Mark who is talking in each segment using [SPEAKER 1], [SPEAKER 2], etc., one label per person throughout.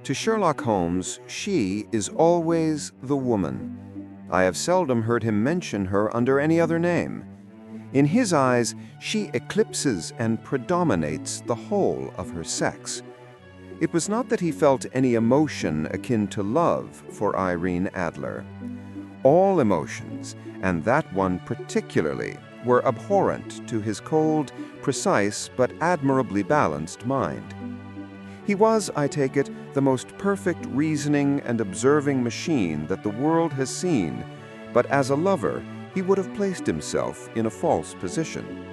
[SPEAKER 1] To Sherlock Holmes, she is always the woman. I have seldom heard him mention her under any other name. In his eyes, she eclipses and predominates the whole of her sex. It was not that he felt any emotion akin to love for Irene Adler. All emotions, and that one particularly, were abhorrent to his cold, precise, but admirably balanced mind. He was, I take it, the most perfect reasoning and observing machine that the world has seen, but as a lover, he would have placed himself in a false position.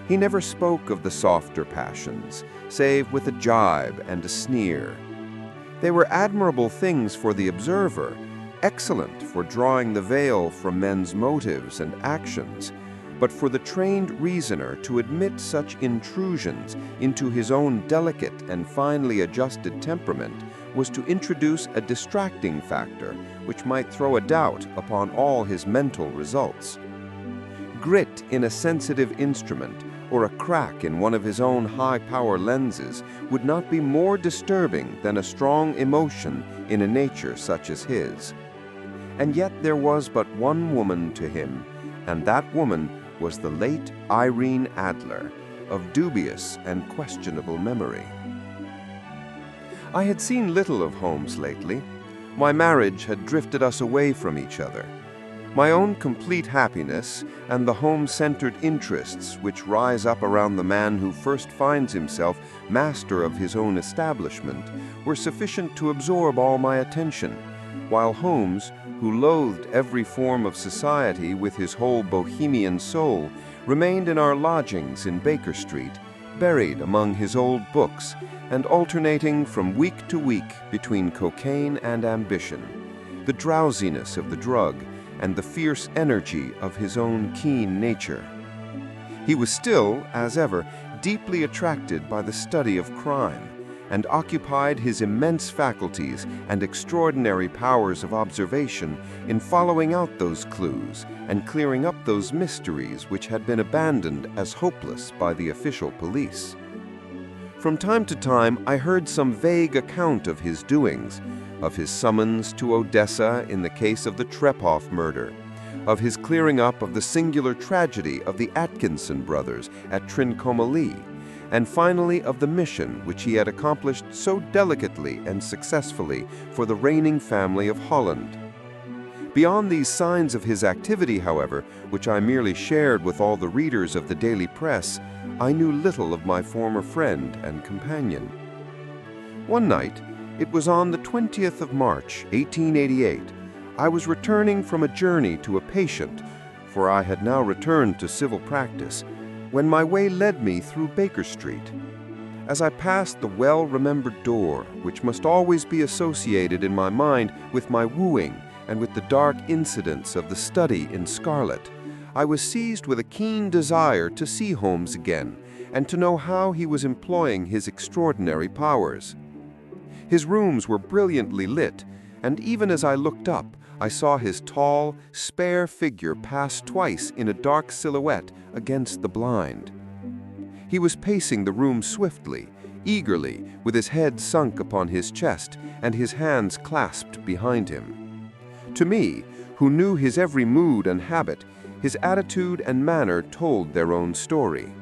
[SPEAKER 1] He never spoke of the softer passions, save with a jibe and a sneer. They were admirable things for the observer, excellent for drawing the veil from men's motives and actions, but for the trained reasoner to admit such intrusions into his own delicate and finely adjusted temperament was to introduce a distracting factor which might throw a doubt upon all his mental results. Grit in a sensitive instrument or a crack in one of his own high-power lenses would not be more disturbing than a strong emotion in a nature such as his. And yet there was but one woman to him, and that woman was the late Irene Adler, of dubious and questionable memory. I had seen little of Holmes lately. My marriage had drifted us away from each other. My own complete happiness and the home-centered interests which rise up around the man who first finds himself master of his own establishment were sufficient to absorb all my attention, while Holmes, who loathed every form of society with his whole Bohemian soul, remained in our lodgings in Baker Street, buried among his old books, and alternating from week to week between cocaine and ambition, the drowsiness of the drug, and the fierce energy of his own keen nature. He was still, as ever, deeply attracted by the study of crime, and occupied his immense faculties and extraordinary powers of observation in following out those clues and clearing up those mysteries which had been abandoned as hopeless by the official police. From time to time, I heard some vague account of his doings, of his summons to Odessa in the case of the Trepoff murder, of his clearing up of the singular tragedy of the Atkinson brothers at Trincomalee, and finally of the mission which he had accomplished so delicately and successfully for the reigning family of Holland. Beyond these signs of his activity, however, which I merely shared with all the readers of the daily press, I knew little of my former friend and companion. One night, it was on the 20th of March, 1888, I was returning from a journey to a patient, for I had now returned to civil practice, when my way led me through Baker Street. As I passed the well-remembered door, which must always be associated in my mind with my wooing and with the dark incidents of the study in scarlet, I was seized with a keen desire to see Holmes again and to know how he was employing his extraordinary powers. His rooms were brilliantly lit, and even as I looked up, I saw his tall, spare figure pass twice in a dark silhouette against the blind. He was pacing the room swiftly, eagerly, with his head sunk upon his chest and his hands clasped behind him. To me, who knew his every mood and habit, his attitude and manner told their own story.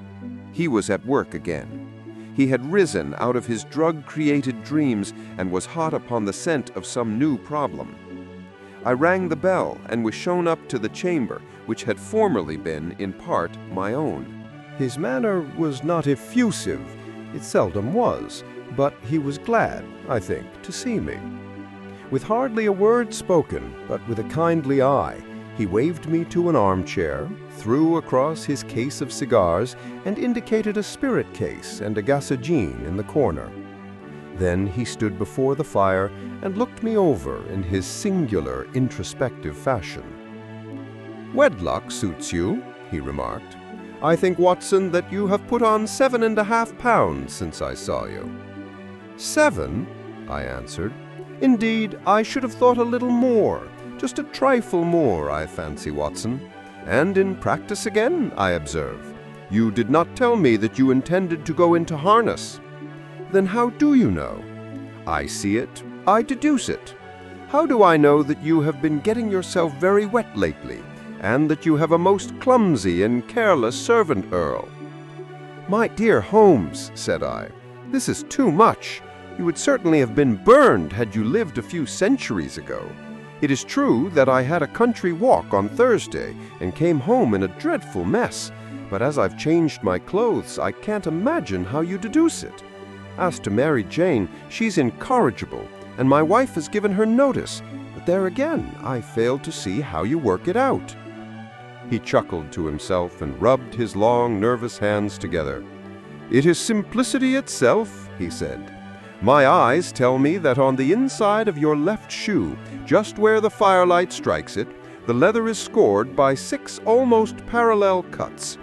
[SPEAKER 1] He was at work again. He had risen out of his drug-created dreams and was hot upon the scent of some new problem. I rang the bell and was shown up to the chamber, which had formerly been, in part, my own.
[SPEAKER 2] His manner was not effusive. It seldom was, but he was glad, I think, to see me. With hardly a word spoken, but with a kindly eye, he waved me to an armchair, threw across his case of cigars, and indicated a spirit case and a gasogene in the corner. Then he stood before the fire and looked me over in his singular introspective fashion. "Wedlock suits you," he remarked. "I think, Watson, that you have put on 7½ pounds since I saw you." "7?" I answered. "Indeed, I should have thought a little more, just a trifle more, I fancy, Watson. And in practice again, I observe. You did not tell me that you intended to go into harness." "Then how do you know?" I see it, I deduce it. How do I know that you have been getting yourself very wet lately, and that you have a most clumsy and careless servant, Earl?" "My dear Holmes," said I, "this is too much. You would certainly have been burned had you lived a few centuries ago. It is true that I had a country walk on Thursday and came home in a dreadful mess, but as I've changed my clothes, I can't imagine how you deduce it. As to Mary Jane, she's incorrigible, and my wife has given her notice, but there again, I fail to see how you work it out." He chuckled to himself and rubbed his long, nervous hands together. "It is simplicity itself," he said. "My eyes tell me that on the inside of your left shoe, just where the firelight strikes it, the leather is scored by 6 almost parallel cuts.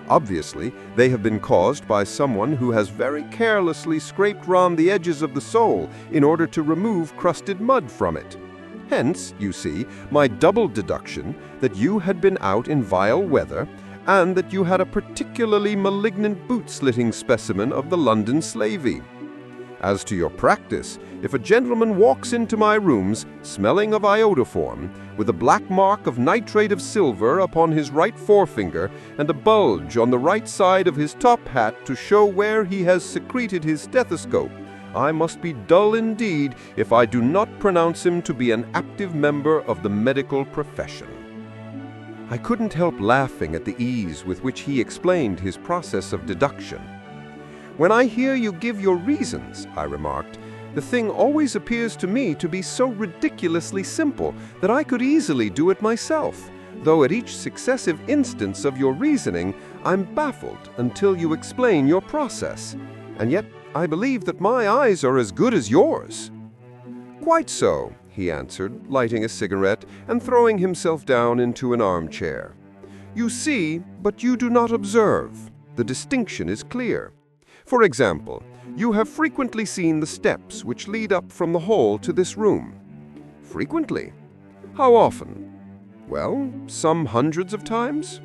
[SPEAKER 2] Obviously, they have been caused by someone who has very carelessly scraped round the edges of the sole in order to remove crusted mud from it. Hence, you see, my double deduction that you had been out in vile weather, and that you had a particularly malignant boot-slitting specimen of the London slavey. As to your practice, if a gentleman walks into my rooms, smelling of iodoform, with a black mark of nitrate of silver upon his right forefinger, and a bulge on the right side of his top hat to show where he has secreted his stethoscope, I must be dull indeed if I do not pronounce him to be an active member of the medical profession." I couldn't help laughing at the ease with which he explained his process of deduction. "When I hear you give your reasons," I remarked, "the thing always appears to me to be so ridiculously simple that I could easily do it myself, though at each successive instance of your reasoning I'm baffled until you explain your process. And yet I believe that my eyes are as good as yours." "Quite so," he answered, lighting a cigarette and throwing himself down into an armchair. "You see, but you do not observe. The distinction is clear. For example, you have frequently seen the steps which lead up from the hall to this room." "Frequently? How often?" "Well, some hundreds of times."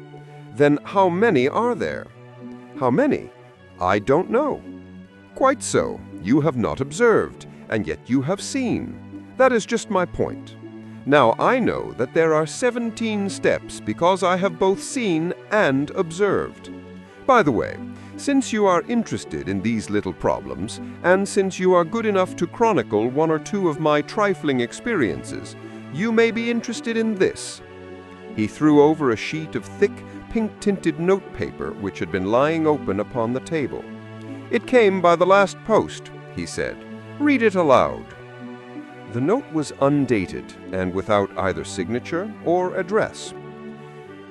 [SPEAKER 2] "Then how many are there?" "How many? I don't know." "Quite so. You have not observed, and yet you have seen. That is just my point. Now I know that there are 17 steps because I have both seen and observed. By the way, since you are interested in these little problems, and since you are good enough to chronicle 1 or 2 of my trifling experiences, you may be interested in this." He threw over a sheet of thick, pink-tinted notepaper which had been lying open upon the table. "It came by the last post," he said. "Read it aloud." The note was undated and without either signature or address.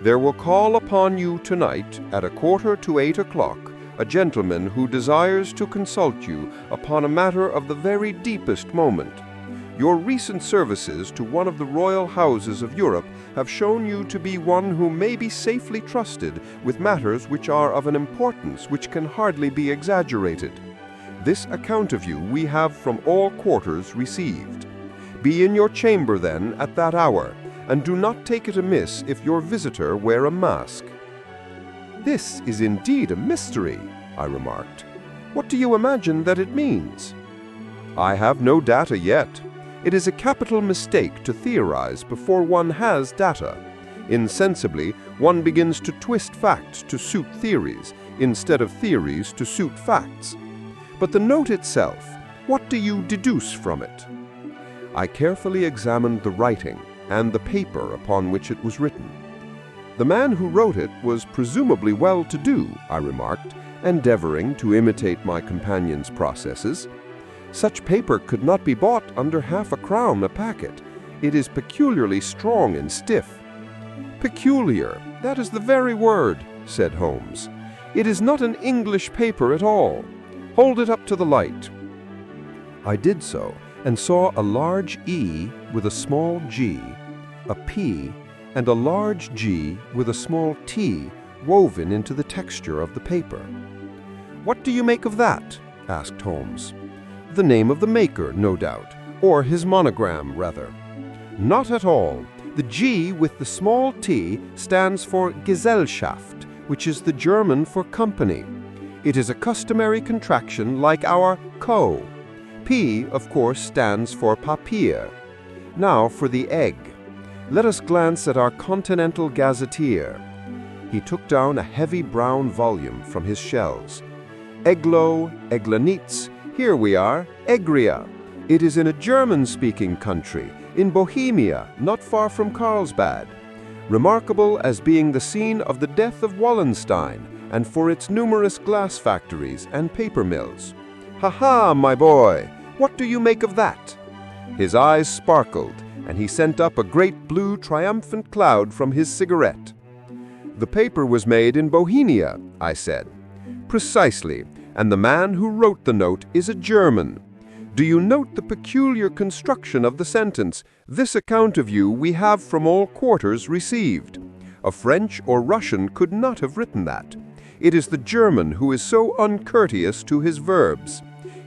[SPEAKER 2] "There will call upon you tonight at 7:45 a gentleman who desires to consult you upon a matter of the very deepest moment. Your recent services to one of the royal houses of Europe have shown you to be one who may be safely trusted with matters which are of an importance which can hardly be exaggerated. This account of you we have from all quarters received. Be in your chamber then at that hour, and do not take it amiss if your visitor wear a mask." "This is indeed a mystery," I remarked. "What do you imagine that it means?" "I have no data yet. It is a capital mistake to theorize before one has data. Insensibly, one begins to twist facts to suit theories, instead of theories to suit facts. But the note itself, what do you deduce from it?" I carefully examined the writing and the paper upon which it was written. "The man who wrote it was presumably well-to-do," I remarked, endeavoring to imitate my companion's processes. "Such paper could not be bought under £0.50 a packet. It is peculiarly strong and stiff." "Peculiar, that is the very word," said Holmes. "It is not an English paper at all. Hold it up to the light." I did so, and saw a large E with a small g, a P, and a large G with a small t woven into the texture of the paper. "What do you make of that?" asked Holmes. "The name of the maker, no doubt, or his monogram, rather." "Not at all. The G with the small t stands for Gesellschaft, which is the German for company. It is a customary contraction like our co. P, of course, stands for Papier. Now for the egg. Let us glance at our Continental Gazetteer. He took down a heavy brown volume from his shelves. Eglo, Eglanitz, here we are, Egria. It is in a German-speaking country, in Bohemia, not far from Carlsbad. Remarkable as being the scene of the death of Wallenstein, and for its numerous glass factories and paper mills. Ha-ha, my boy, what do you make of that? His eyes sparkled, and he sent up a great blue triumphant cloud from his cigarette. The paper was made in Bohemia, I said. Precisely, and the man who wrote the note is a German. Do you note the peculiar construction of the sentence, "This account of you we have from all quarters received"? A French or Russian could not have written that. It is the German who is so uncourteous to his verbs.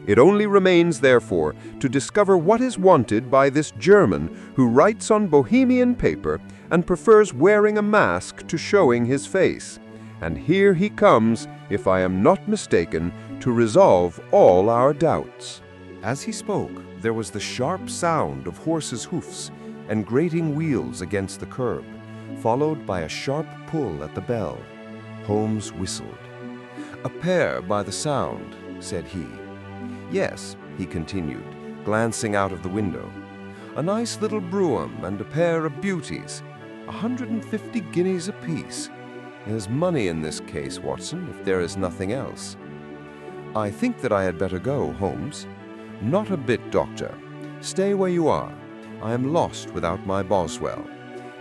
[SPEAKER 2] It only remains, therefore, to discover what is wanted by this German who writes on Bohemian paper and prefers wearing a mask to showing his face. And here he comes, if I am not mistaken, to resolve all our doubts.
[SPEAKER 1] As he spoke, there was the sharp sound of horses' hoofs and grating wheels against the curb, followed by a sharp pull at the bell. Holmes whistled. "A pair by the sound," said he. "Yes," he continued, glancing out of the window. "A nice little brougham and a pair of beauties. 150 guineas apiece. There's money in this case, Watson, if there is nothing else. I think that I had better go, Holmes." "Not a bit, Doctor. Stay where you are. I am lost without my Boswell.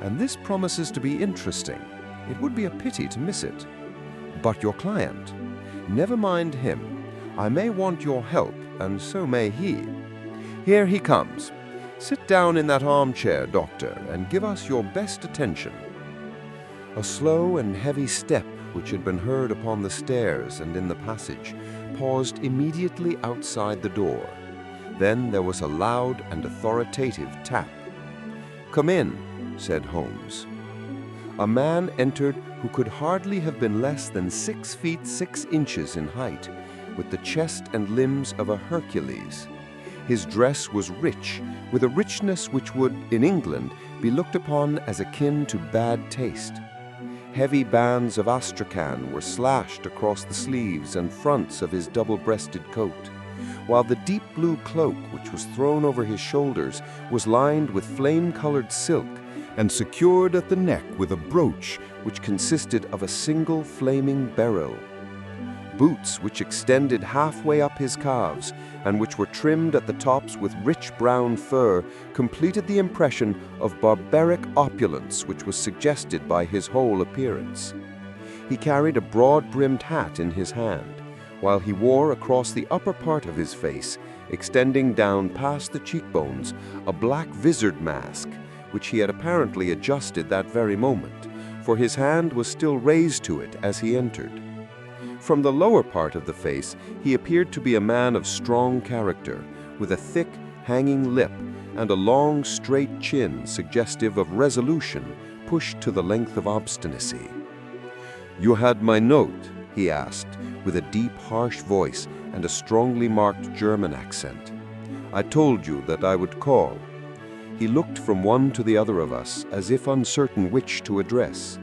[SPEAKER 1] And this promises to be interesting. It would be a pity to miss it. But your client? Never mind him. I may want your help, and so may he. Here he comes. Sit down in that armchair, Doctor, and give us your best attention." A slow and heavy step, which had been heard upon the stairs and in the passage, paused immediately outside the door. Then there was a loud and authoritative tap. "Come in," said Holmes. A man entered who could hardly have been less than 6 feet 6 inches in height, with the chest and limbs of a Hercules. His dress was rich, with a richness which would, in England, be looked upon as akin to bad taste. Heavy bands of astrakhan were slashed across the sleeves and fronts of his double-breasted coat, while the deep blue cloak which was thrown over his shoulders was lined with flame-colored silk and secured at the neck with a brooch which consisted of a single flaming beryl. Boots which extended halfway up his calves and which were trimmed at the tops with rich brown fur completed the impression of barbaric opulence which was suggested by his whole appearance. He carried a broad-brimmed hat in his hand, while he wore across the upper part of his face, extending down past the cheekbones, a black vizard mask, which he had apparently adjusted that very moment, for his hand was still raised to it as he entered. From the lower part of the face, he appeared to be a man of strong character, with a thick, hanging lip and a long, straight chin suggestive of resolution pushed to the length of obstinacy. "You had my note?" he asked, with a deep, harsh voice and a strongly marked German accent. "I told you that I would call." He looked from one to the other of us, as if uncertain which to address.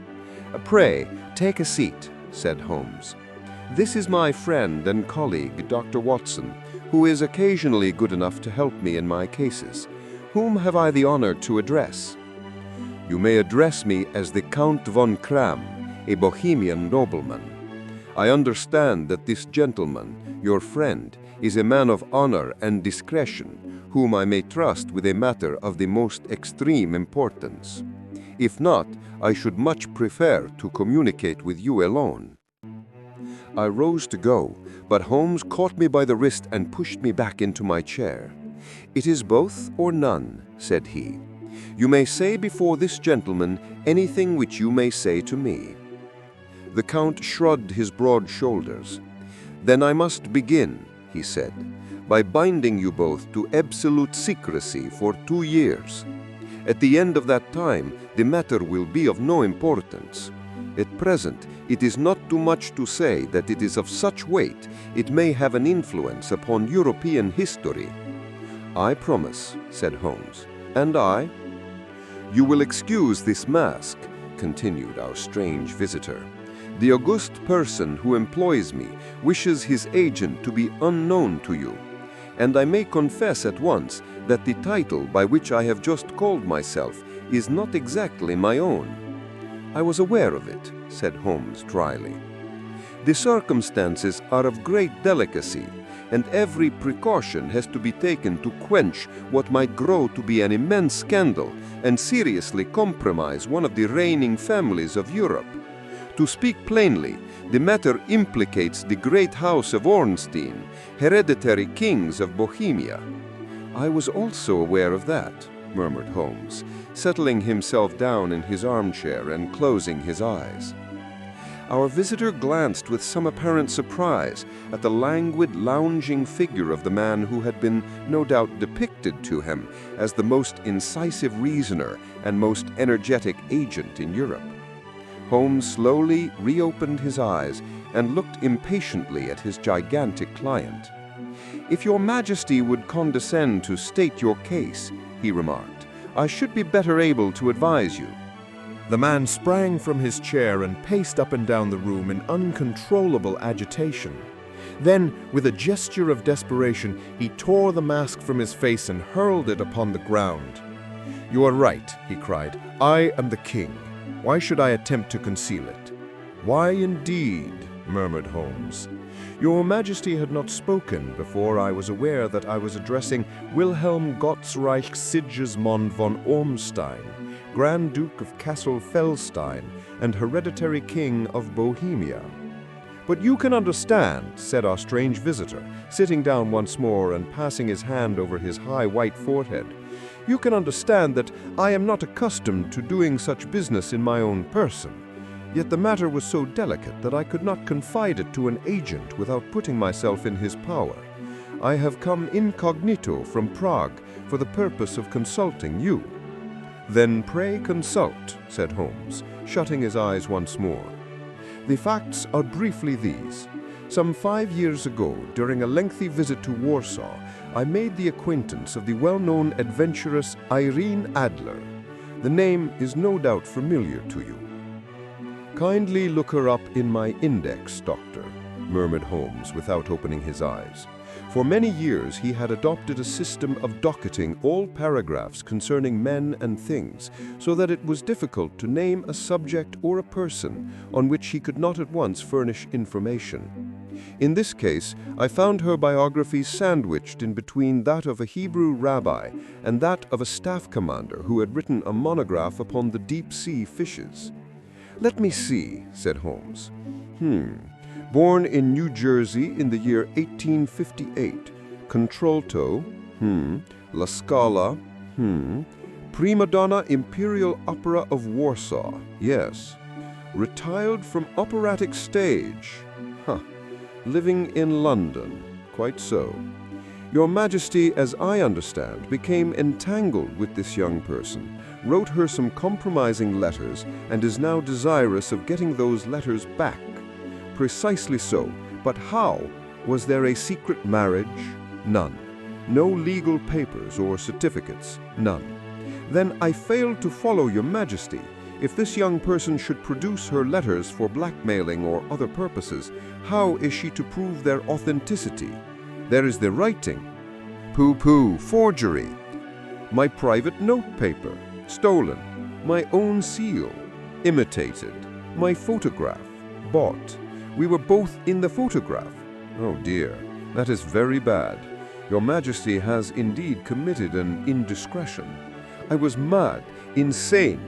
[SPEAKER 1] "Pray, take a seat," said Holmes. "This is my friend and colleague, Dr. Watson, who is occasionally good enough to help me in my cases. Whom have I the honor to address?" "You may address me as the Count von Kram, a Bohemian nobleman. I understand that this gentleman, your friend, is a man of honor and discretion, whom I may trust with a matter of the most extreme importance. If not, I should much prefer to communicate with you alone." I rose to go, but Holmes caught me by the wrist and pushed me back into my chair. "It is both or none," said he. "You may say before this gentleman anything which you may say to me." The Count shrugged his broad shoulders. "Then I must begin," he said, "by binding you both to absolute secrecy for 2 years. At the end of that time, the matter will be of no importance. At present, it is not too much to say that it is of such weight it may have an influence upon European history. "I promise," said Holmes. "And I?" "You will excuse this mask," continued our strange visitor. "The august person who employs me wishes his agent to be unknown to you. And I may confess at once that the title by which I have just called myself is not exactly my own." "I was aware of it," said Holmes dryly. "The circumstances are of great delicacy, and every precaution has to be taken to quench what might grow to be an immense scandal and seriously compromise one of the reigning families of Europe. To speak plainly, the matter implicates the great house of Ornstein, hereditary kings of Bohemia." "I was also aware of that," murmured Holmes, settling himself down in his armchair and closing his eyes. Our visitor glanced with some apparent surprise at the languid, lounging figure of the man who had been no doubt depicted to him as the most incisive reasoner and most energetic agent in Europe. Holmes slowly reopened his eyes and looked impatiently at his gigantic client. "If your Majesty would condescend to state your case," he remarked, "I should be better able to advise you." The man sprang from his chair and paced up and down the room in uncontrollable agitation. Then, with a gesture of desperation, he tore the mask from his face and hurled it upon the ground. "You are right," he cried. "I am the king. Why should I attempt to conceal it?" "Why indeed?" murmured Holmes. "Your Majesty had not spoken before I was aware that I was addressing Wilhelm Gottsreich Sigismund von Ormstein, Grand Duke of Kassel-Felstein and hereditary King of Bohemia." "But you can understand," said our strange visitor, sitting down once more and passing his hand over his high white forehead, "you can understand that I am not accustomed to doing such business in my own person. Yet the matter was so delicate that I could not confide it to an agent without putting myself in his power. I have come incognito from Prague for the purpose of consulting you." "Then pray consult," said Holmes, shutting his eyes once more. "The facts are briefly these. Some 5 years ago, during a lengthy visit to Warsaw, I made the acquaintance of the well-known adventuress Irene Adler. The name is no doubt familiar to you." "Kindly look her up in my index, Doctor," murmured Holmes without opening his eyes. For many years he had adopted a system of docketing all paragraphs concerning men and things, so that it was difficult to name a subject or a person on which he could not at once furnish information. In this case, I found her biography sandwiched in between that of a Hebrew rabbi and that of a staff commander who had written a monograph upon the deep-sea fishes. "Let me see," said Holmes. Born in New Jersey in the year 1858. Contralto, La Scala, Prima Donna Imperial Opera of Warsaw, yes. Retired from operatic stage. Living in London, quite so. Your Majesty, as I understand, became entangled with this young person, wrote her some compromising letters, and is now desirous of getting those letters back. Precisely so. But how? Was there a secret marriage? None. No legal papers or certificates? None. Then I failed to follow your Majesty. If this young person should produce her letters for blackmailing or other purposes, how is she to prove their authenticity? There is the writing. Pooh-pooh, forgery. My private notepaper, stolen. My own seal, imitated. My photograph, bought. We were both in the photograph. Oh dear, that is very bad. Your Majesty has indeed committed an indiscretion. I was mad, insane.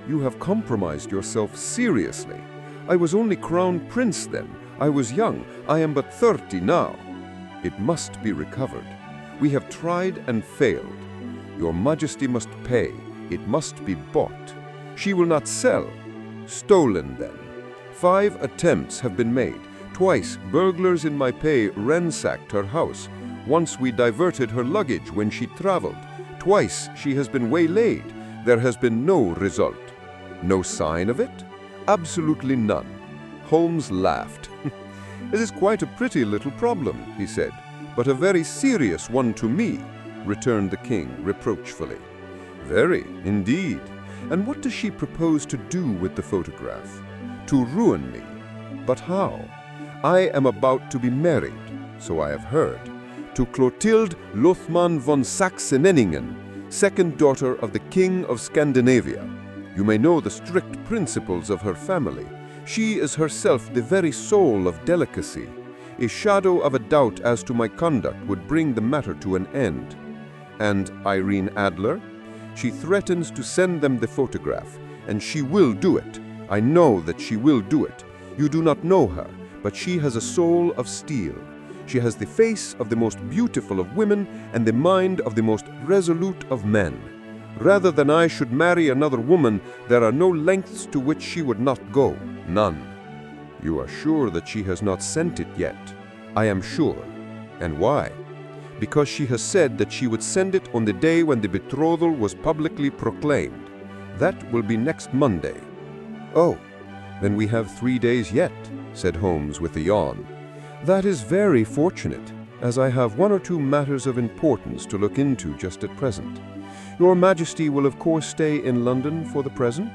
[SPEAKER 1] You have compromised yourself seriously. I was only crown prince then. I was young. I am but 30 now. It must be recovered. We have tried and failed. Your Majesty must pay. It must be bought. She will not sell. Stolen then. 5 attempts have been made. Twice burglars in my pay ransacked her house. Once we diverted her luggage when she traveled. Twice she has been waylaid. There has been no result. No sign of it? Absolutely none. Holmes laughed. "It is quite a pretty little problem," he said, "but a very serious one to me.
[SPEAKER 2] returned the king reproachfully. Very, indeed. And what does she propose to do with the photograph? To ruin me. But how? I am about to be married, so I have heard, to Clotilde Lothman von Saxe-Nenningen, second daughter of the King of Scandinavia. You may know the strict principles of her family. She is herself the very soul of delicacy. A shadow of a doubt as to my conduct would bring the matter to an end. And Irene Adler? She threatens to send them the photograph, and she will do it. I know that she will do it. You do not know her, but she has a soul of steel. She has the face of the most beautiful of women and the mind of the most resolute of men. Rather than I should marry another woman, there are no lengths to which she would not go. None. You are sure that she has not sent it yet? I am sure. And why? Because she has said that she would send it on the day when the betrothal was publicly proclaimed. That will be next Monday. Oh, then we have 3 days yet, said Holmes with a yawn. That is very fortunate, as I have 1 or 2 matters of importance to look into just at present. Your Majesty will of course stay in London for the present?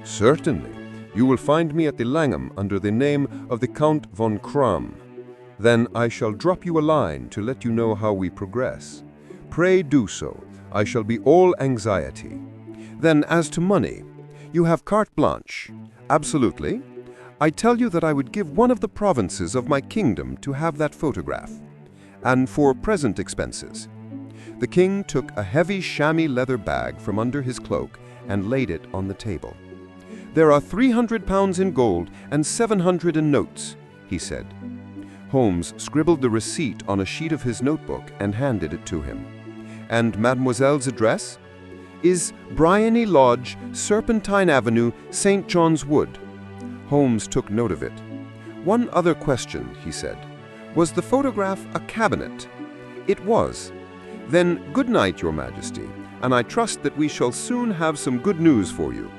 [SPEAKER 2] Certainly. You will find me at the Langham under the name of the Count von Kram. Then I shall drop you a line to let you know how we progress. Pray do so. I shall be all anxiety. Then as to money, you have carte blanche. Absolutely. I tell you that I would give one of the provinces of my kingdom to have that photograph. And for present expenses. The king took a heavy chamois leather bag from under his cloak and laid it on the table. There are 300 pounds in gold and 700 in notes, he said. Holmes scribbled the receipt on a sheet of his notebook and handed it to him. And Mademoiselle's address? Is Bryony Lodge, Serpentine Avenue, St. John's Wood. Holmes took note of it. One other question, he said. Was the photograph a cabinet? It was. Then good night, Your Majesty, and I trust that we shall soon have some good news for you.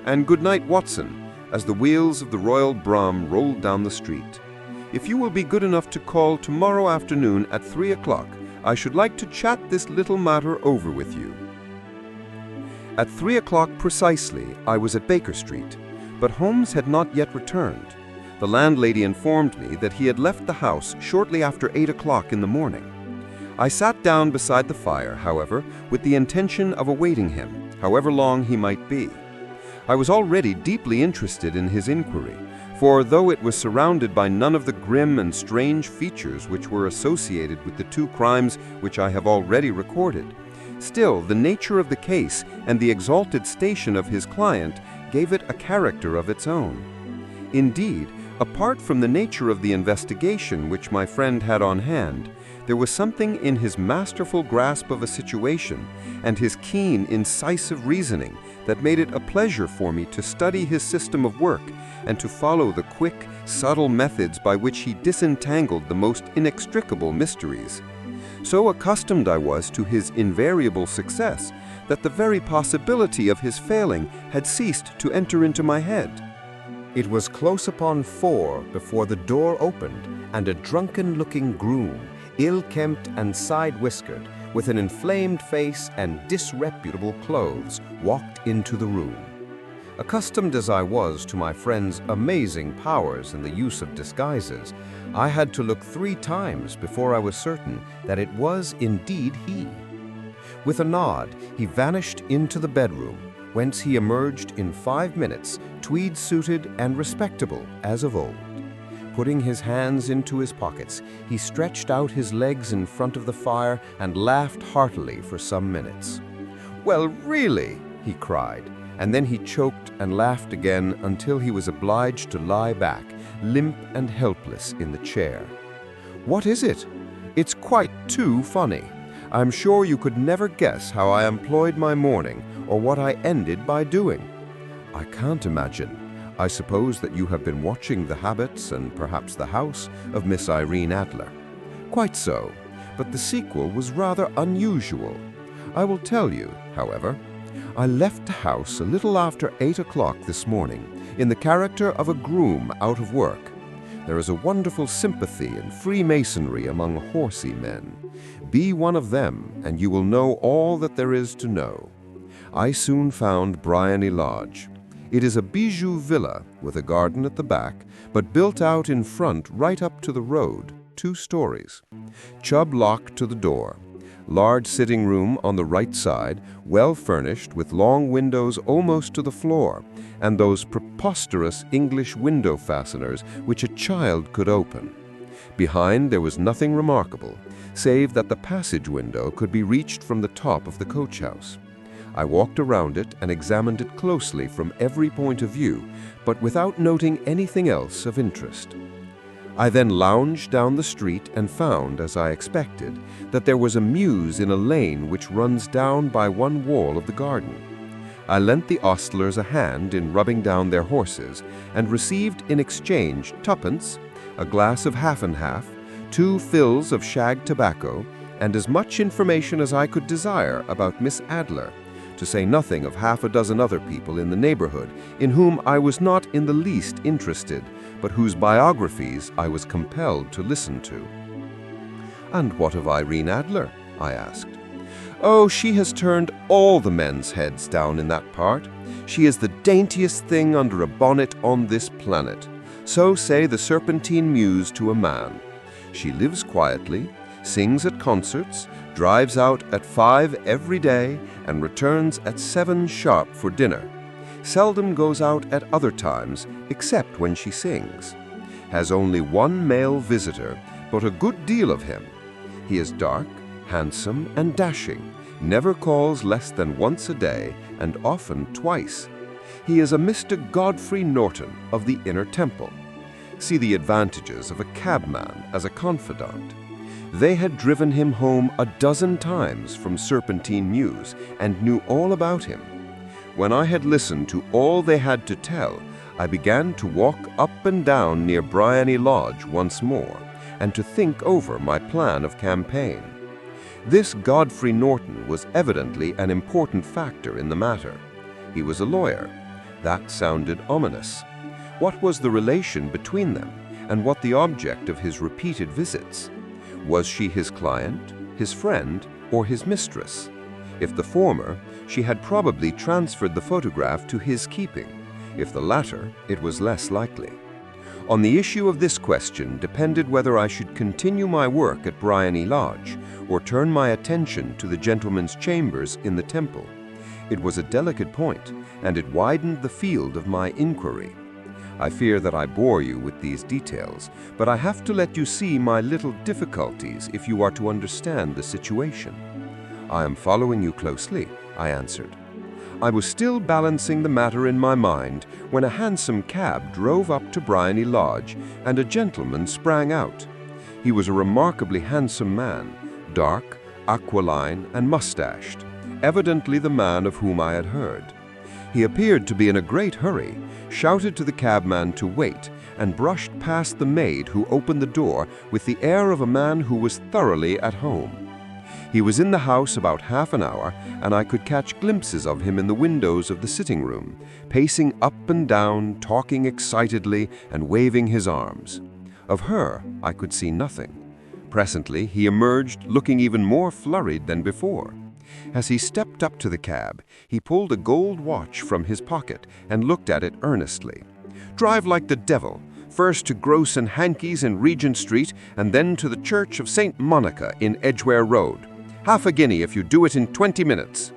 [SPEAKER 2] And good night, Watson, as the wheels of the royal brougham rolled down the street. If you will be good enough to call tomorrow afternoon at 3 o'clock, I should like to chat this little matter over with you. At 3 o'clock precisely, I was at Baker Street, but Holmes had not yet returned. The landlady informed me that he had left the house shortly after 8 o'clock in the morning. I sat down beside the fire, however, with the intention of awaiting him, however long he might be. I was already deeply interested in his inquiry, for though it was surrounded by none of the grim and strange features which were associated with the 2 crimes which I have already recorded, still the nature of the case and the exalted station of his client gave it a character of its own. Indeed, apart from the nature of the investigation which my friend had on hand, there was something in his masterful grasp of a situation and his keen, incisive reasoning that made it a pleasure for me to study his system of work and to follow the quick, subtle methods by which he disentangled the most inextricable mysteries. So accustomed I was to his invariable success that the very possibility of his failing had ceased to enter into my head. It was close upon 4 before the door opened and a drunken-looking groom, ill-kempt and side-whiskered, with an inflamed face and disreputable clothes, walked into the room. Accustomed as I was to my friend's amazing powers in the use of disguises, I had to look 3 times before I was certain that it was indeed he. With a nod, he vanished into the bedroom, whence he emerged in 5 minutes, tweed-suited and respectable as of old. Putting his hands into his pockets, he stretched out his legs in front of the fire and laughed heartily for some minutes. "Well, really," he cried, and then he choked and laughed again until he was obliged to lie back, limp and helpless in the chair. "What is it? It's quite too funny. I'm sure you could never guess how I employed my morning or what I ended by doing." "I can't imagine. I suppose that you have been watching the habits and perhaps the house of Miss Irene Adler." "Quite so, but the sequel was rather unusual. I will tell you, however. I left the house a little after 8 o'clock this morning in the character of a groom out of work.
[SPEAKER 1] There is a wonderful sympathy and freemasonry among horsey men. Be one of them, and you will know all that there is to know. I soon found Bryony Lodge. It is a bijou villa with a garden at the back, but built out in front right up to the road, 2 stories. Chubb lock to the door. Large sitting room on the right side, well furnished with long windows almost to the floor, and those preposterous English window fasteners which a child could open. Behind there was nothing remarkable, save that the passage window could be reached from the top of the coach house. I walked around it and examined it closely from every point of view, but without noting anything else of interest. I then lounged down the street and found, as I expected, that there was a mews in a lane which runs down by one wall of the garden. I lent the ostlers a hand in rubbing down their horses, and received in exchange 2pence, a glass of half and half, 2 fills of shag tobacco, and as much information as I could desire about Miss Adler, to say nothing of half a dozen other people in the neighborhood in whom I was not in the least interested, but whose biographies I was compelled to listen to. "And what of Irene Adler?" I asked. "Oh, she has turned all the men's heads down in that part. She is the daintiest thing under a bonnet on this planet. So say the Serpentine Mews to a man. She lives quietly, sings at concerts, drives out at 5 every day, and returns at 7 sharp for dinner. Seldom goes out at other times, except when she sings. Has only 1 male visitor, but a good deal of him. He is dark, handsome, and dashing, never calls less than once a day, and often twice. He is a Mr. Godfrey Norton of the Inner Temple. See the advantages of a cabman as a confidant. They had driven him home a dozen times from Serpentine Mews and knew all about him. When I had listened to all they had to tell, I began to walk up and down near Bryony Lodge once more, and to think over my plan of campaign. This Godfrey Norton was evidently an important factor in the matter. He was a lawyer. That sounded ominous. What was the relation between them, and what the object of his repeated visits? Was she his client, his friend, or his mistress? If the former, she had probably transferred the photograph to his keeping. If the latter, it was less likely. On the issue of this question depended whether I should continue my work at Bryony Lodge or turn my attention to the gentleman's chambers in the temple. It was a delicate point, and it widened the field of my inquiry. I fear that I bore you with these details, but I have to let you see my little difficulties if you are to understand the situation. "I am following you closely," I answered. I was still balancing the matter in my mind when a hansom cab drove up to Bryony Lodge and a gentleman sprang out. He was a remarkably handsome man, dark, aquiline, and mustached, evidently the man of whom I had heard. He appeared to be in a great hurry, shouted to the cabman to wait, and brushed past the maid who opened the door with the air of a man who was thoroughly at home. He was in the house about half an hour, and I could catch glimpses of him in the windows of the sitting room, pacing up and down, talking excitedly, and waving his arms. Of her I could see nothing. Presently he emerged looking even more flurried than before. As he stepped up to the cab, he pulled a gold watch from his pocket and looked at it earnestly. "Drive like the devil, first to Gross and Hankey's in Regent Street, and then to the Church of St. Monica in Edgware Road. Half a guinea if you do it in 20 minutes.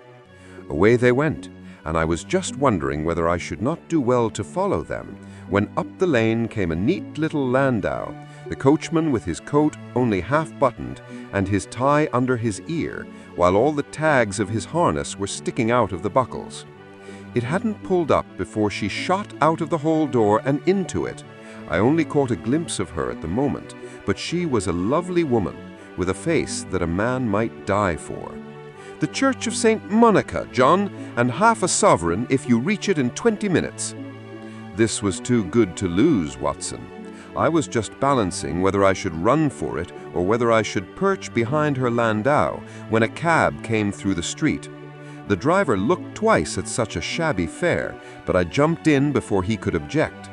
[SPEAKER 1] Away they went, and I was just wondering whether I should not do well to follow them, when up the lane came a neat little landau, the coachman with his coat only half buttoned and his tie under his ear, while all the tags of his harness were sticking out of the buckles. It hadn't pulled up before she shot out of the hall door and into it. I only caught a glimpse of her at the moment, but she was a lovely woman, with a face that a man might die for. "The Church of St. Monica, John, and half a sovereign if you reach it in 20 minutes. This was too good to lose, Watson. I was just balancing whether I should run for it or whether I should perch behind her landau when a cab came through the street. The driver looked twice at such a shabby fare, but I jumped in before he could object.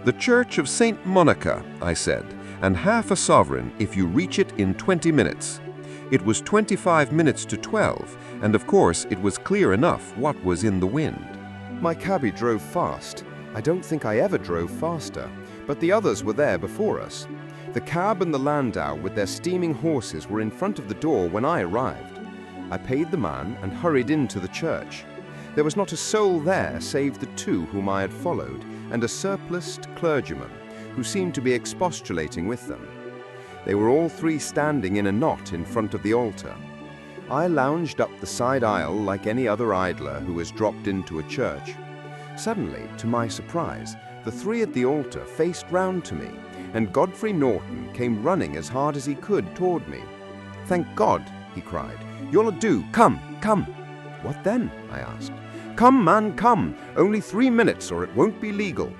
[SPEAKER 1] "The Church of St. Monica," I said, "and half a sovereign if you reach it in 20 minutes." It was 25 minutes to 12, and of course it was clear enough what was in the wind.
[SPEAKER 2] My cabbie drove fast. I don't think I ever drove faster, but the others were there before us. The cab and the landau with their steaming horses were in front of the door when I arrived. I paid the man and hurried into the church. There was not a soul there save the two whom I had followed and a surpliced clergyman who seemed to be expostulating with them. They were all three standing in a knot in front of the altar. I lounged up the side aisle like any other idler who has dropped into a church. Suddenly, to my surprise, the three at the altar faced round to me, and Godfrey Norton came running as hard as he could toward me. "Thank God," he cried. "You'll do. Come, come." "What then?" I asked. "Come, man, come. Only 3 minutes or it won't be legal."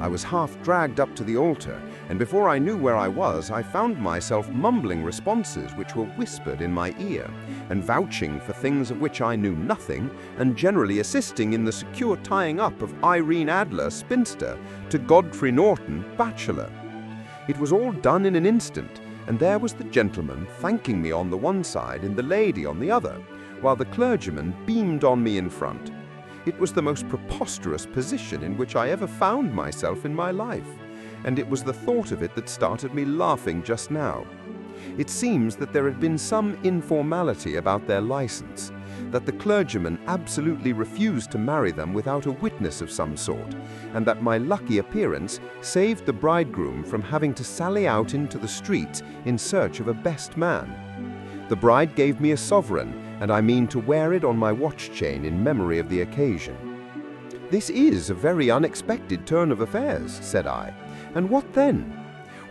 [SPEAKER 2] I was half dragged up to the altar, and before I knew where I was, I found myself mumbling responses which were whispered in my ear, and vouching for things of which I knew nothing, and generally assisting in the secure tying up of Irene Adler, spinster, to Godfrey Norton, bachelor. It was all done in an instant, and there was the gentleman thanking me on the one side and the lady on the other, while the clergyman beamed on me in front. It was the most preposterous position in which I ever found myself in my life, and it was the thought of it that started me laughing just now. It seems that there had been some informality about their license, that the clergyman absolutely refused to marry them without a witness of some sort, and that my lucky appearance saved the bridegroom from having to sally out into the streets in search of a best man. The bride gave me a sovereign, and I mean to wear it on my watch chain in memory of the occasion. "This is a very unexpected turn of affairs," said I. "And what then?"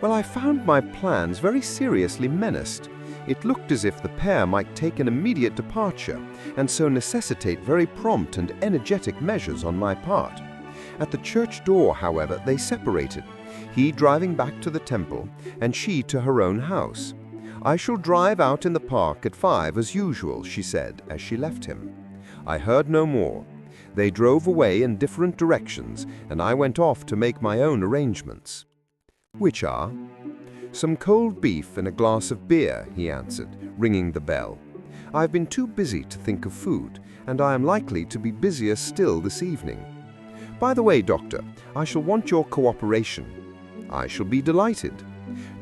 [SPEAKER 2] "Well, I found my plans very seriously menaced. It looked as if the pair might take an immediate departure, and so necessitate very prompt and energetic measures on my part. At the church door, however, they separated, he driving back to the temple, and she to her own house. "I shall drive out in the park at 5 as usual," she said as she left him. I heard no more. They drove away in different directions, and I went off to make my own arrangements. "Which are?" "Some cold beef and a glass of beer," he answered, ringing the bell. "I have been too busy to think of food, and I am likely to be busier still this evening. By the way, Doctor, I shall want your cooperation." "I shall be delighted."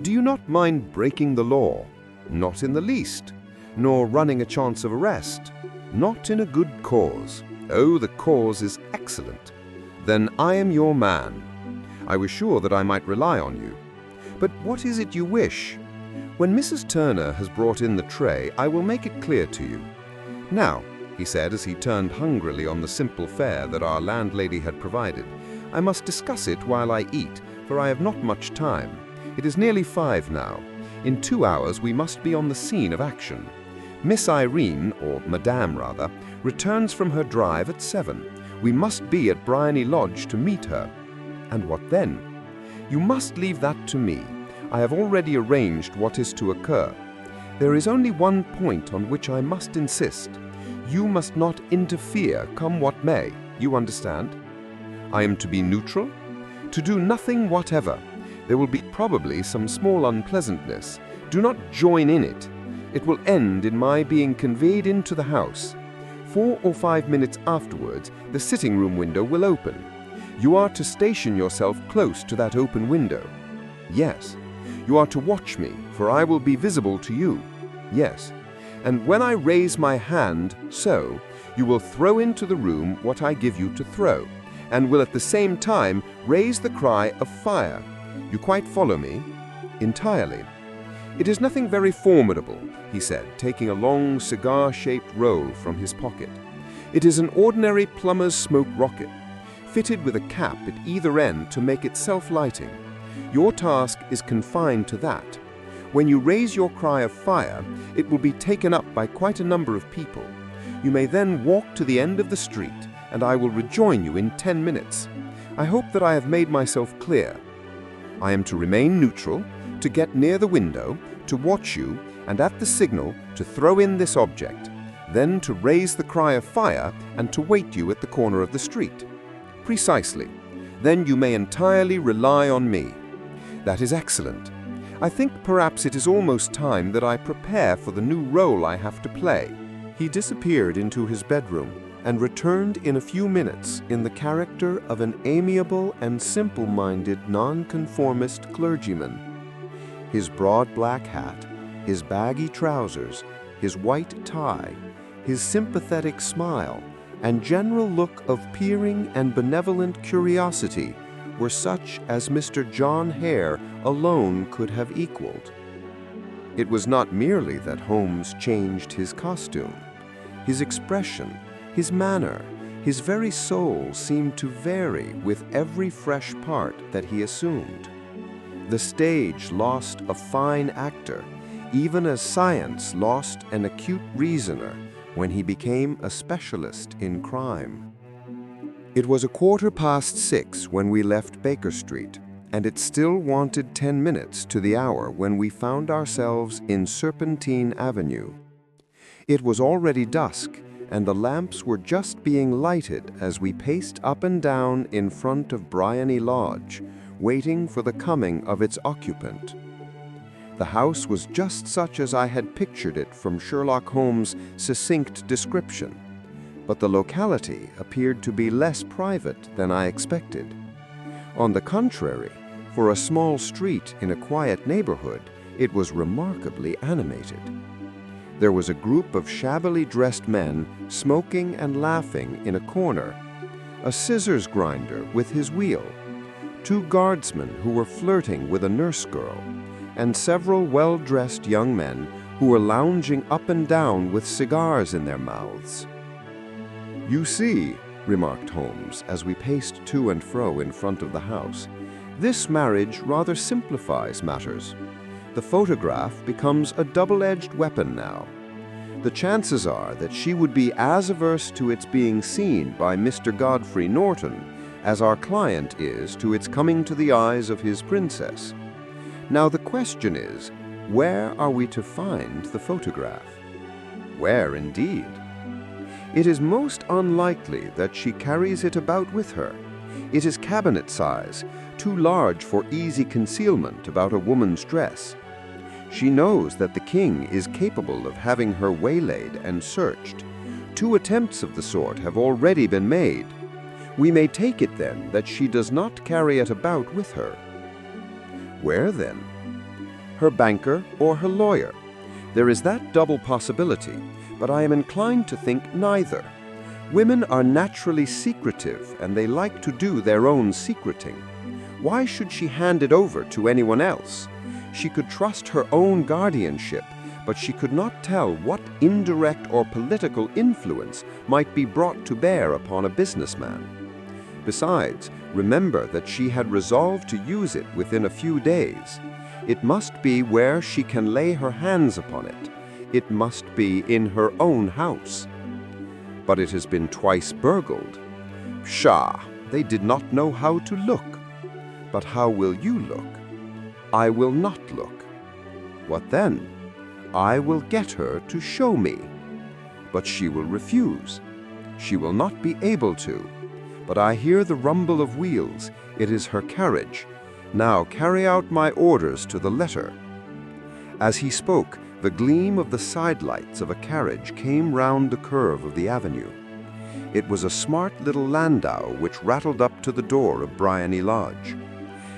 [SPEAKER 2] "Do you not mind breaking the law?" "Not in the least." "Nor running a chance of arrest?" "Not in a good cause." "Oh, the cause is excellent." "Then I am your man." "I was sure that I might rely on you." "But what is it you wish?" "When Mrs. Turner has brought in the tray, I will make it clear to you. Now," he said as he turned hungrily on the simple fare that our landlady had provided, "I must discuss it while I eat, for I have not much time. It is nearly 5 now. In 2 hours we must be on the scene of action. Miss Irene, or Madame rather, returns from her drive at 7. We must be at Bryony Lodge to meet her." "And what then?" "You must leave that to me. I have already arranged what is to occur. There is only one point on which I must insist. You must not interfere, come what may. You understand?" "I am to be neutral?" "To do nothing whatever. There will be probably some small unpleasantness. Do not join in it. It will end in my being conveyed into the house. 4 or 5 minutes afterwards, the sitting-room window will open. You are to station yourself close to that open window." "Yes." "You are to watch me, for I will be visible to you." "Yes." "And when I raise my hand, so, you will throw into the room what I give you to throw, and will at the same time raise the cry of fire. You quite follow me?" "Entirely." "It is nothing very formidable," he said, taking a long cigar-shaped roll from his pocket. "It is an ordinary plumber's smoke rocket, fitted with a cap at either end to make it self-lighting. Your task is confined to that. When you raise your cry of fire, it will be taken up by quite a number of people. You may then walk to the end of the street, and I will rejoin you in 10 minutes. I hope that I have made myself clear. I am to remain neutral, to get near the window, to watch you, and at the signal to throw in this object, then to raise the cry of fire and to wait you at the corner of the street." "Precisely. Then you may entirely rely on me." "That is excellent. I think perhaps it is almost time that I prepare for the new role I have to play." He disappeared into his bedroom and returned in a few minutes in the character of an amiable and simple-minded nonconformist clergyman. His broad black hat, his baggy trousers, his white tie, his sympathetic smile, and general look of peering and benevolent curiosity were such as Mr. John Hare alone could have equaled. It was not merely that Holmes changed his costume. His expression, his manner, his very soul seemed to vary with every fresh part that he assumed. The stage lost a fine actor, even as science lost an acute reasoner when he became a specialist in crime. It was 6:15 when we left Baker Street, and it still wanted 10 minutes to the hour when we found ourselves in Serpentine Avenue. It was already dusk, and the lamps were just being lighted as we paced up and down in front of Briony Lodge, waiting for the coming of its occupant. The house was just such as I had pictured it from Sherlock Holmes' succinct description, but the locality appeared to be less private than I expected. On the contrary, for a small street in a quiet neighborhood, it was remarkably animated. There was a group of shabbily dressed men smoking and laughing in a corner, a scissors grinder with his wheel, 2 guardsmen who were flirting with a nurse girl, and several well-dressed young men who were lounging up and down with cigars in their mouths. "You see," remarked Holmes as we paced to and fro in front of the house, "this marriage rather simplifies matters. The photograph becomes a double-edged weapon now. The chances are that she would be as averse to its being seen by Mr. Godfrey Norton as our client is to its coming to the eyes of his princess. Now the question is, where are we to find the photograph?" "Where, indeed?" "It is most unlikely that she carries it about with her. It is cabinet size, too large for easy concealment about a woman's dress. She knows that the king is capable of having her waylaid and searched. 2 attempts of the sort have already been made. We may take it then that she does not carry it about with her." "Where then?" "Her banker or her lawyer. There is that double possibility, but I am inclined to think neither. Women are naturally secretive, and they like to do their own secreting. Why should she hand it over to anyone else? She could trust her own guardianship, but she could not tell what indirect or political influence might be brought to bear upon a businessman. Besides, remember that she had resolved to use it within a few days. It must be where she can lay her hands upon it. It must be in her own house." "But it has been twice burgled." "Pshaw! They did not know how to look." "But how will you look?" "I will not look." "What then?" "I will get her to show me." "But she will refuse." "She will not be able to. But I hear the rumble of wheels. It is her carriage. Now carry out my orders to the letter." As he spoke, the gleam of the sidelights of a carriage came round the curve of the avenue. It was a smart little landau which rattled up to the door of Briony Lodge.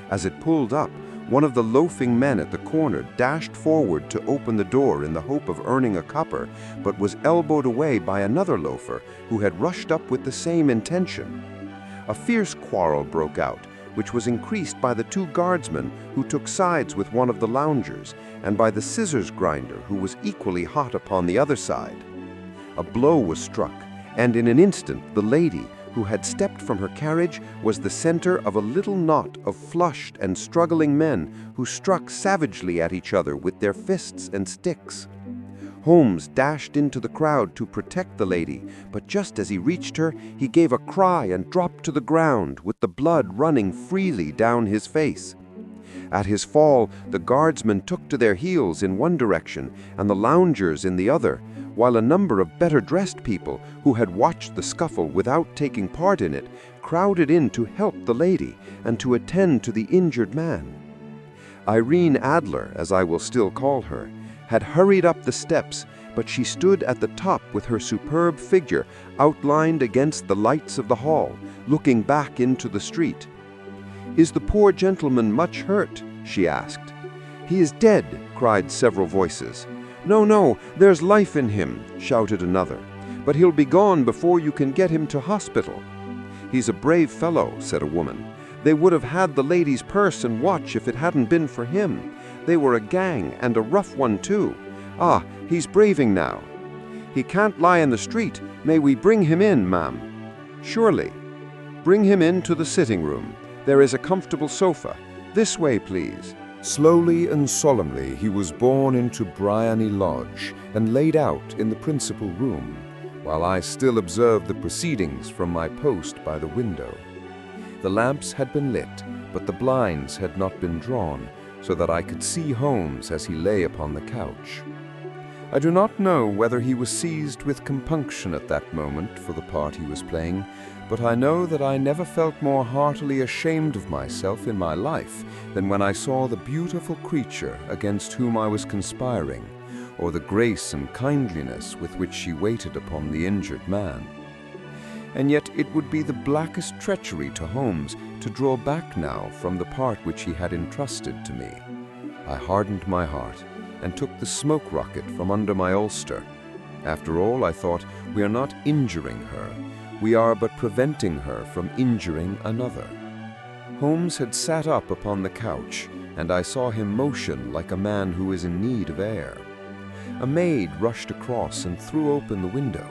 [SPEAKER 2] As it pulled up, one of the loafing men at the corner dashed forward to open the door in the hope of earning a copper, but was elbowed away by another loafer who had rushed up with the same intention. A fierce quarrel broke out, which was increased by the 2 guardsmen who took sides with one of the loungers, and by the scissors grinder who was equally hot upon the other side. A blow was struck, and in an instant the lady, who had stepped from her carriage, was the center of a little knot of flushed and struggling men who struck savagely at each other with their fists and sticks. Holmes dashed into the crowd to protect the lady, but just as he reached her, he gave a cry and dropped to the ground with the blood running freely down his face. At his fall, the guardsmen took to their heels in one direction and the loungers in the other, while a number of better-dressed people, who had watched the scuffle without taking part in it, crowded in to help the lady and to attend to the injured man. Irene Adler, as I will still call her, had hurried up the steps, but she stood at the top with her superb figure outlined against the lights of the hall, looking back into the street. "Is the poor gentleman much hurt?" she asked. "He is dead," cried several voices. "No, no, there's life in him," shouted another. "But he'll be gone before you can get him to hospital." "He's a brave fellow," said a woman. "They would have had the lady's purse and watch if it hadn't been for him. They were a gang, and a rough one too. Ah, he's braving now." "He can't lie in the street. May we bring him in, ma'am?" "Surely. Bring him into the sitting room. There is a comfortable sofa. This way, please." Slowly and solemnly he was borne into Bryony Lodge and laid out in the principal room, while I still observed the proceedings from my post by the window. The lamps had been lit, but the blinds had not been drawn, so that I could see Holmes as he lay upon the couch. I do not know whether he was seized with compunction at that moment for the part he was playing, but I know that I never felt more heartily ashamed of myself in my life than when I saw the beautiful creature against whom I was conspiring, or the grace and kindliness with which she waited upon the injured man. And yet it would be the blackest treachery to Holmes to draw back now from the part which he had entrusted to me. I hardened my heart and took the smoke rocket from under my ulster. After all, I thought, we are not injuring her. We are but preventing her from injuring another. Holmes had sat up upon the couch, and I saw him motion like a man who is in need of air. A maid rushed across and threw open the window.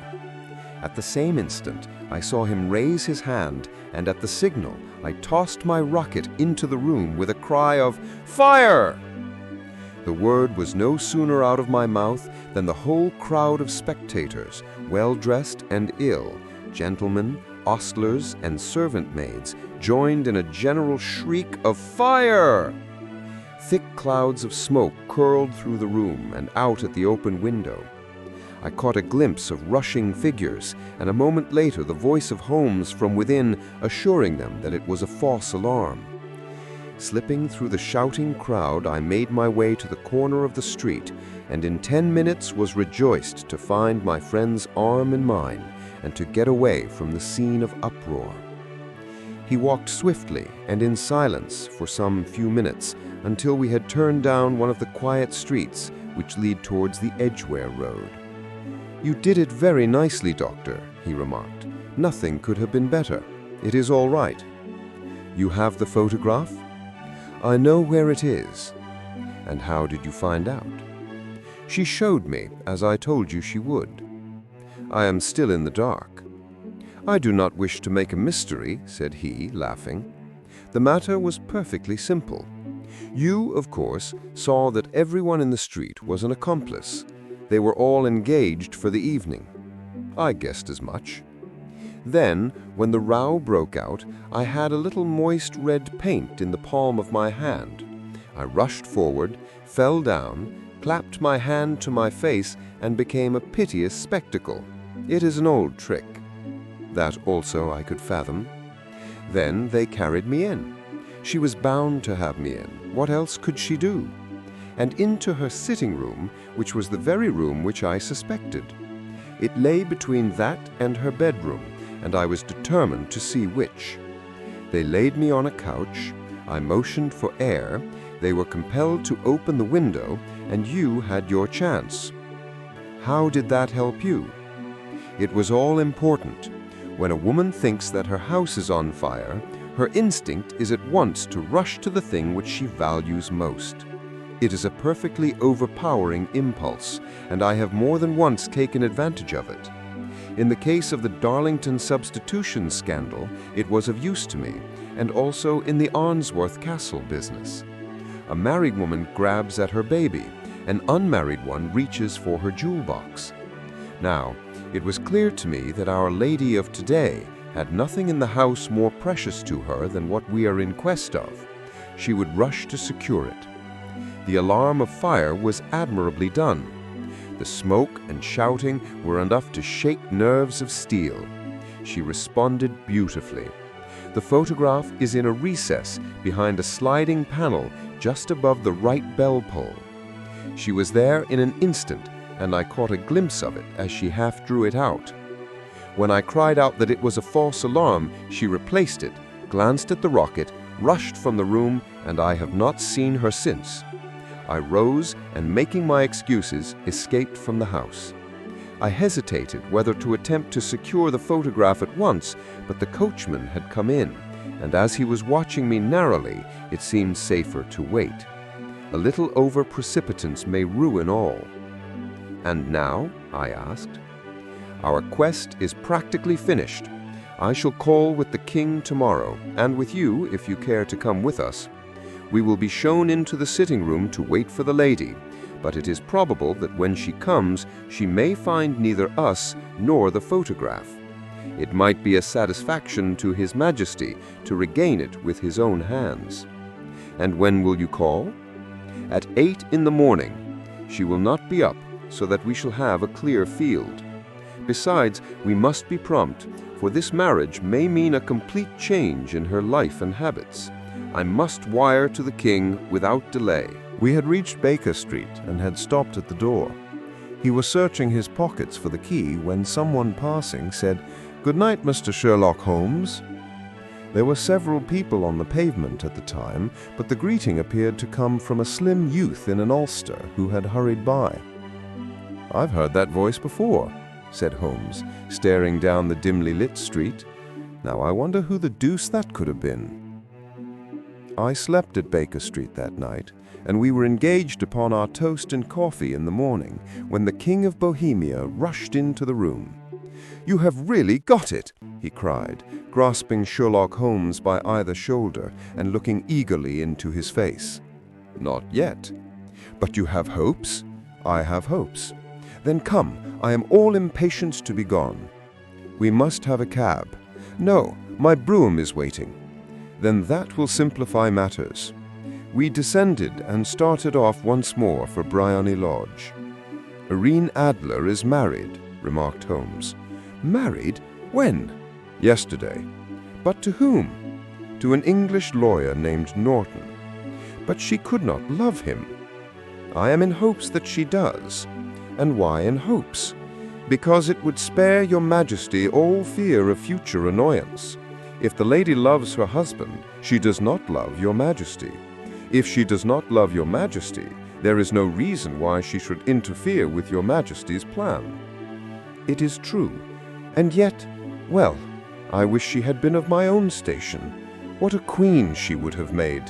[SPEAKER 2] At the same instant, I saw him raise his hand, and at the signal, I tossed my rocket into the room with a cry of "Fire!" The word was no sooner out of my mouth than the whole crowd of spectators, well-dressed and ill, gentlemen, ostlers, and servant maids, joined in a general shriek of "Fire!" Thick clouds of smoke curled through the room and out at the open window. I caught a glimpse of rushing figures, and a moment later the voice of Holmes from within assuring them that it was a false alarm. Slipping through the shouting crowd, I made my way to the corner of the street, and in 10 minutes was rejoiced to find my friend's arm in mine and to get away from the scene of uproar. He walked swiftly and in silence for some few minutes until we had turned down one of the quiet streets which lead towards the Edgware Road. "You did it very nicely, Doctor," he remarked. "Nothing could have been better. It is all right." "You have the photograph?" "I know where it is." "And how did you find out?" "She showed me, as I told you she would." "I am still in the dark." "I do not wish to make a mystery," said he, laughing. "The matter was perfectly simple. You, of course, saw that everyone in the street was an accomplice. They were all engaged for the evening. I guessed as much. Then, when the row broke out, I had a little moist red paint in the palm of my hand. I rushed forward, fell down, clapped my hand to my face, and became a piteous spectacle. It is an old trick. That also I could fathom. Then they carried me in. She was bound to have me in. What else could she do? And into her sitting room, which was the very room which I suspected. It lay between that and her bedroom, and I was determined to see which. They laid me on a couch, I motioned for air, they were compelled to open the window, and you had your chance. How did that help you? It was all important. When a woman thinks that her house is on fire, her instinct is at once to rush to the thing which she values most. It is a perfectly overpowering impulse, and I have more than once taken advantage of it. In the case of the Darlington substitution scandal, it was of use to me, and also in the Arnsworth Castle business. A married woman grabs at her baby, an unmarried one reaches for her jewel box. Now, it was clear to me that Our Lady of today had nothing in the house more precious to her than what we are in quest of. She would rush to secure it. The alarm of fire was admirably done. The smoke and shouting were enough to shake nerves of steel. She responded beautifully. The photograph is in a recess behind a sliding panel just above the right bell pull. She was there in an instant, and I caught a glimpse of it as she half drew it out. When I cried out that it was a false alarm, she replaced it, glanced at the rocket, rushed from the room, and I have not seen her since. I rose and, making my excuses, escaped from the house. I hesitated whether to attempt to secure the photograph at once, but the coachman had come in, and as he was watching me narrowly, it seemed safer to wait. A little over-precipitance may ruin all. "And now?" I asked. "Our quest is practically finished. I shall call with the king tomorrow, and with you if you care to come with us. We will be shown into the sitting room to wait for the lady, but it is probable that when she comes, she may find neither us nor the photograph. It might be a satisfaction to His Majesty to regain it with his own hands." "And when will you call?" "At 8 in the morning. She will not be up, so that we shall have a clear field. Besides, we must be prompt, for this marriage may mean a complete change in her life and habits. I must wire to the king without delay."
[SPEAKER 1] We had reached Baker Street and had stopped at the door. He was searching his pockets for the key when someone passing said, "Good night, Mr. Sherlock Holmes." There were several people on the pavement at the time, but the greeting appeared to come from a slim youth in an ulster who had hurried by. "I've heard that voice before," said Holmes, staring down the dimly lit street. "Now I wonder who the deuce that could have been." I slept at Baker Street that night, and we were engaged upon our toast and coffee in the morning when the King of Bohemia rushed into the room. "You have really got it!" he cried, grasping Sherlock Holmes by either shoulder and looking eagerly into his face. "Not yet." "But you have hopes?" "I have hopes." "Then come, I am all impatience to be gone." "We must have a cab." "No, my brougham is waiting." "Then that will simplify matters." We descended and started off once more for Briony Lodge. "Irene Adler is married," remarked Holmes. "Married? When?" "Yesterday." "But to whom?" "To an English lawyer named Norton." "But she could not love him." "I am in hopes that she does." "And why in hopes?" "Because it would spare your Majesty all fear of future annoyance. If the lady loves her husband, she does not love your Majesty. If she does not love your Majesty, there is no reason why she should interfere with your Majesty's plan." "It is true. And yet, well, I wish she had been of my own station. What a queen she would have made."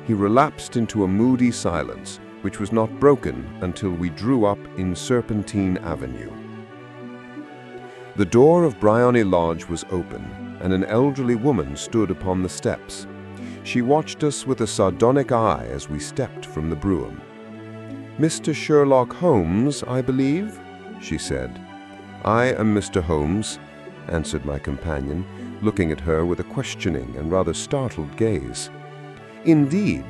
[SPEAKER 1] He relapsed into a moody silence, which was not broken until we drew up in Serpentine Avenue. The door of Briony Lodge was open, and an elderly woman stood upon the steps. She watched us with a sardonic eye as we stepped from the brougham. "Mr. Sherlock Holmes, I believe?" she said. "I am Mr. Holmes," answered my companion, looking at her with a questioning and rather startled gaze. "Indeed.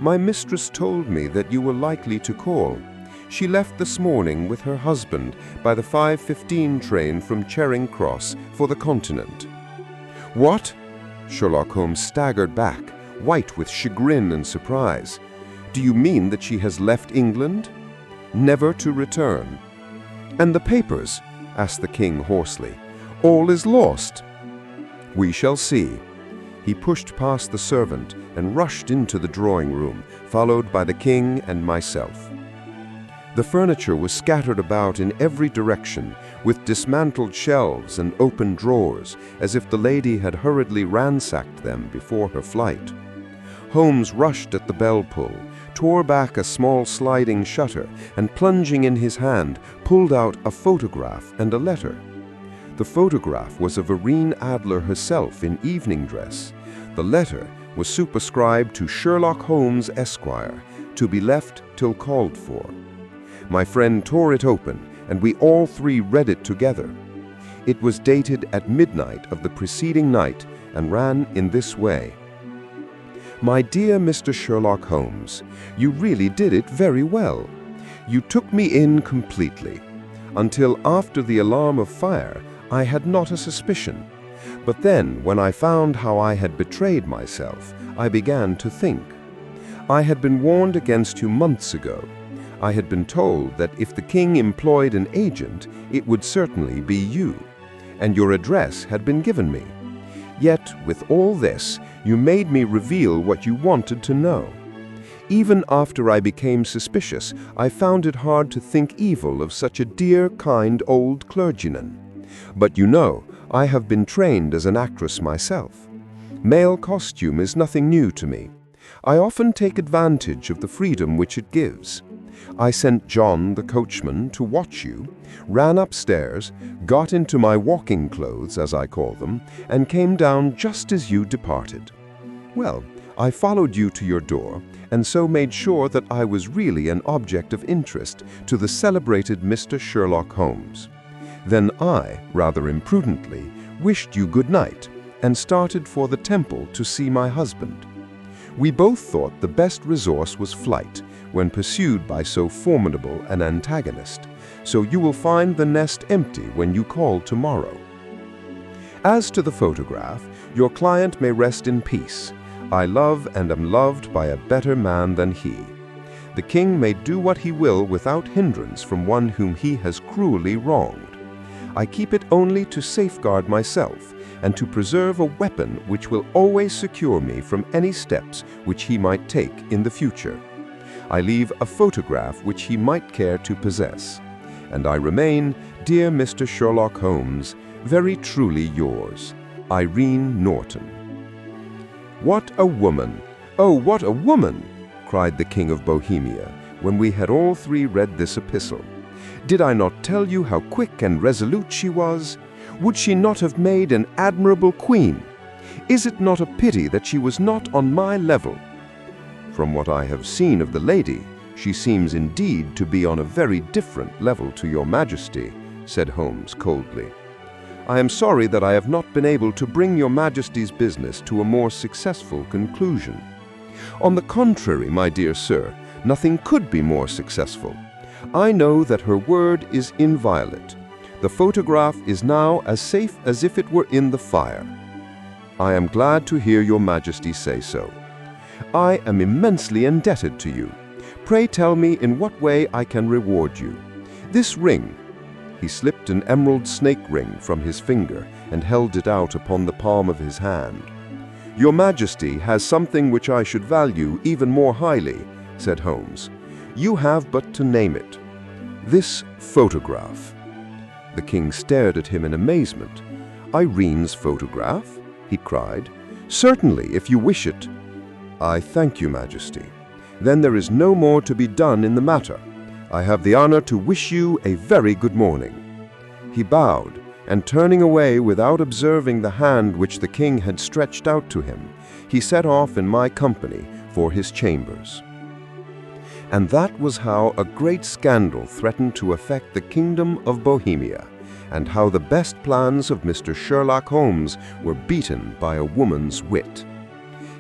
[SPEAKER 1] My mistress told me that you were likely to call. She left this morning with her husband by the 5:15 train from Charing Cross for the Continent." "What?" Sherlock Holmes staggered back, white with chagrin and surprise. "Do you mean that she has left England?" "Never to return." "And the papers?" asked the king hoarsely. "All is lost." "We shall see." He pushed past the servant and rushed into the drawing room, followed by the king and myself. The furniture was scattered about in every direction, with dismantled shelves and open drawers, as if the lady had hurriedly ransacked them before her flight. Holmes rushed at the bell pull, tore back a small sliding shutter, and plunging in his hand, pulled out a photograph and a letter. The photograph was of Irene Adler herself in evening dress. The letter was superscribed to Sherlock Holmes, Esquire, to be left till called for. My friend tore it open, and we all three read it together. It was dated at midnight of the preceding night and ran in this way. "My dear Mr. Sherlock Holmes, you really did it very well. You took me in completely. Until after the alarm of fire, I had not a suspicion.
[SPEAKER 2] But then, when I found how I had betrayed myself, I began to think. I had been warned against you months ago. I had been told that if the king employed an agent, it would certainly be you, and your address had been given me. Yet, with all this, you made me reveal what you wanted to know. Even after I became suspicious, I found it hard to think evil of such a dear, kind old clergyman. But you know, I have been trained as an actress myself. Male costume is nothing new to me. I often take advantage of the freedom which it gives. I sent John, the coachman, to watch you, ran upstairs, got into my walking clothes, as I call them, and came down just as you departed. Well, I followed you to your door, and so made sure that I was really an object of interest to the celebrated Mr. Sherlock Holmes. Then I, rather imprudently, wished you good night, and started for the temple to see my husband. We both thought the best resource was flight, when pursued by so formidable an antagonist, so you will find the nest empty when you call tomorrow. As to the photograph, your client may rest in peace. I love and am loved by a better man than he. The king may do what he will without hindrance from one whom he has cruelly wronged. I keep it only to safeguard myself, and to preserve a weapon which will always secure me from any steps which he might take in the future. I leave a photograph which he might care to possess. And I remain, dear Mr. Sherlock Holmes, very truly yours, Irene Norton. What a woman! Oh, what a woman! Cried the King of Bohemia, when we had all three read this epistle. Did I not tell you how quick and resolute she was? Would she not have made an admirable queen? Is it not a pity that she was not on my level? From what I have seen of the lady, she seems indeed to be on a very different level to your Majesty, said Holmes coldly. I am sorry that I have not been able to bring your Majesty's business to a more successful conclusion. On the contrary, my dear sir, nothing could be more successful. I know that her word is inviolate. The photograph is now as safe as if it were in the fire. I am glad to hear your Majesty say so. I am immensely indebted to you. Pray tell me in what way I can reward you. This ring. He slipped an emerald snake ring from his finger and held it out upon the palm of his hand. Your Majesty has something which I should value even more highly, said Holmes. You have but to name it. This photograph. The king stared at him in amazement. Irene's photograph? He cried. Certainly, if you wish it. I thank you, Majesty. Then there is no more to be done in the matter. I have the honor to wish you a very good morning. He bowed, and turning away without observing the hand which the king had stretched out to him, he set off in my company for his chambers. And that was how a great scandal threatened to affect the kingdom of Bohemia, and how the best plans of Mr. Sherlock Holmes were beaten by a woman's wit.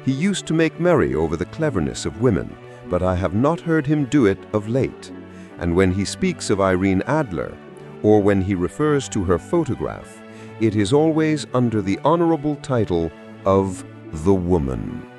[SPEAKER 2] He used to make merry over the cleverness of women, but I have not heard him do it of late. And when he speaks of Irene Adler, or when he refers to her photograph, it is always under the honorable title of the woman.